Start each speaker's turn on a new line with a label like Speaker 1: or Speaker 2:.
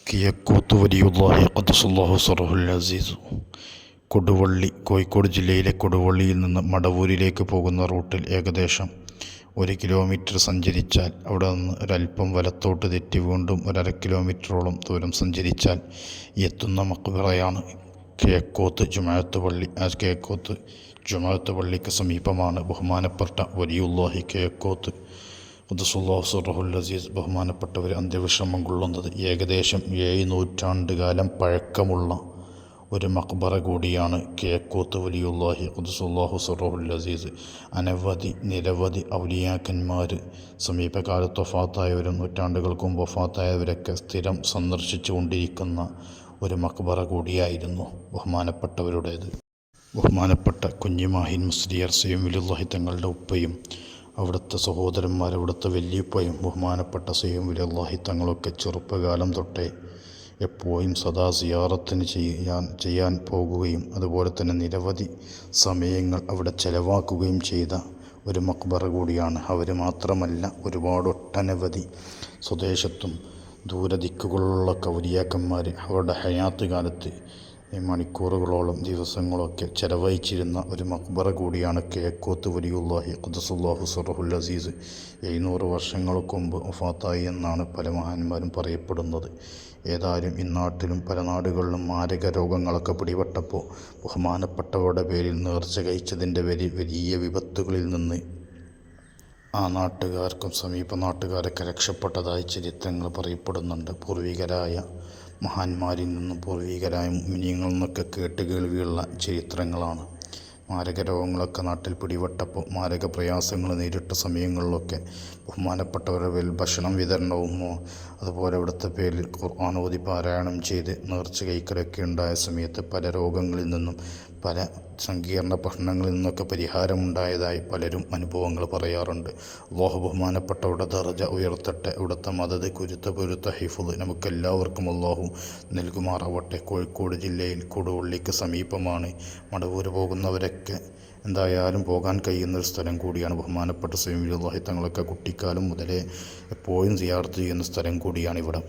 Speaker 1: കിഴക്കൂത്ത് വലിയുല്ലാഹി ഖദ്ദസല്ലാഹു സിറഹുൽ അസീസ്. കൊടുവള്ളി, കോഴിക്കോട് ജില്ലയിലെ കൊടുവള്ളിയിൽ നിന്ന് മടവൂരിലേക്ക് പോകുന്ന റൂട്ടിൽ ഏകദേശം 1 കിലോമീറ്റർ സഞ്ചരിച്ചാൽ അവിടെ നിന്ന് ഒരല്പം വലത്തോട്ട് തെറ്റി വീണ്ടും 1.5 കിലോമീറ്ററോളം ദൂരം സഞ്ചരിച്ചാൽ എത്തുന്ന മഖ്ബറയാണ് കിഴക്കോത്ത് ജുമുഅത്ത് പള്ളി. ആ കിഴക്കോത്ത് ജുമുഅത്ത് പള്ളിക്ക് സമീപമാണ് ബഹുമാനപ്പെട്ട വലിയുല്ലാഹി കിഴക്കോത്ത് ഖുദ്ദസുല്ലാഹു സിറഹുൽ അസീസ് ബഹുമാനപ്പെട്ടവർ അന്ത്യവിശ്രമം കൊള്ളുന്നത്. ഏകദേശം 7 നൂറ്റാണ്ടുകാലം പഴക്കമുള്ള ഒരു മഖ്ബറ കൂടിയാണ് കിഴക്കോത്ത് വലിയുല്ലാഹി ഖുദ്ദസുല്ലാഹു സിറഹുൽ അസീസ്. നിരവധി ഔലിയാക്കന്മാർ, സമീപകാലത്ത് വഫാത്തായവരും നൂറ്റാണ്ടുകൾക്ക് മുമ്പ് വഫാത്തായവരൊക്കെ സ്ഥിരം സന്ദർശിച്ചു കൊണ്ടിരിക്കുന്ന ഒരു മഖ്ബറ കൂടിയായിരുന്നു ബഹുമാനപ്പെട്ടവരുടേത്. ബഹുമാനപ്പെട്ട കുഞ്ഞിമാഹിൻ മുസ്ലിയാർ സയ്യിദ് വലിയുല്ലാഹി തങ്ങളുടെ ഉപ്പയും അവിടുത്തെ സഹോദരന്മാർ, അവിടുത്തെ വല്യുപ്പയും ബഹുമാനപ്പെട്ട സയ്യിദ് വലിയുല്ലാഹി തങ്ങളൊക്കെ ചെറുപ്പകാലം തൊട്ടേ എപ്പോഴും സദാ സിയാറത്തിന് ചെയ്യാൻ പോകുകയും അതുപോലെ തന്നെ നിരവധി സമയങ്ങൾ അവിടെ ചെലവാക്കുകയും ചെയ്ത ഒരു മഖ്ബറ കൂടിയാണ്. അവർ മാത്രമല്ല, ഒട്ടനവധി സ്വദേശത്തും ദൂരദിക്കുകളിലുള്ള ഔലിയാക്കന്മാർ അവരുടെ ഹയാത്ത് കാലത്ത് മണിക്കൂറുകളോളം ദിവസങ്ങളൊക്കെ ചെലവഴിച്ചിരുന്ന ഒരു മഖ്ബറ കൂടിയാണ് കിഴക്കോത്ത് വലിയുല്ലാഹി ഖുദ്ദസുല്ലാഹു സിറഹുൽ അസീസ്. 700 വർഷങ്ങൾക്ക് മുമ്പ് വഫാത്തായി എന്നാണ് പല മഹാന്മാരും പറയപ്പെടുന്നത്. ഏതായാലും ഇന്നാട്ടിലും പല നാടുകളിലും മാരക രോഗങ്ങളൊക്കെ പിടിപെട്ടപ്പോൾ ബഹുമാനപ്പെട്ടവരുടെ പേരിൽ നേർച്ച കഴിച്ചതിൻ്റെ വലിയ വിപത്തുകളിൽ നിന്ന് ആ നാട്ടുകാർക്കും സമീപ നാട്ടുകാരൊക്കെ രക്ഷപ്പെട്ടതായി ചരിത്രങ്ങൾ പറയപ്പെടുന്നുണ്ട്. പൂർവികരായ മഹാന്മാരിൽ നിന്നും പൂർവികരായ മുഅ്മിനീങ്ങളിൽ നിന്നൊക്കെ കേട്ടുകേൾവിയുള്ള ചരിത്രങ്ങളാണ്. മാരക രോഗങ്ങളൊക്കെ നാട്ടിൽ പിടിപെട്ടപ്പോൾ, മാരക പ്രയാസങ്ങൾ നേരിട്ട സമയങ്ങളിലൊക്കെ ബഹുമാനപ്പെട്ടവരുടെ പേരിൽ ഭക്ഷണം വിതരണവും അതുപോലെ അവിടുത്തെ പേരിൽ ഖുർആൻ ഓതി പാരായണം ചെയ്ത് നേർച്ച കൈക്കലൊക്കെ ഉണ്ടായ സമയത്ത് പല രോഗങ്ങളിൽ നിന്നും പല സങ്കീർണ പ്രശ്നങ്ങളിൽ നിന്നൊക്കെ പരിഹാരമുണ്ടായതായി പലരും അനുഭവങ്ങൾ പറയാറുണ്ട്. അല്ലാഹു ബഹുമാനപ്പെട്ടവരുടെ ദറജ ഉയർത്തട്ടെ. ഇവിടുത്തെ മദദ്, പൊരുത്ത ഹിഫ്ള് നമുക്കെല്ലാവർക്കും അല്ലാഹു നൽകുമാറാവട്ടെ. കോഴിക്കോട് ജില്ലയിൽ കൊടുവള്ളിക്ക് സമീപമാണ്. മടവൂർ പോകുന്നവരൊക്കെ എന്തായാലും പോകാൻ കഴിയുന്നൊരു സ്ഥലം കൂടിയാണ്. ബഹുമാനപ്പെട്ട സയ്യിദ് വലിയുല്ലാഹി തങ്ങളൊക്കെ കുട്ടിക്കാലം മുതലേ എപ്പോഴും സിയാറത്ത് ചെയ്യുന്ന സ്ഥലം കൂടിയാണ് ഇവിടം.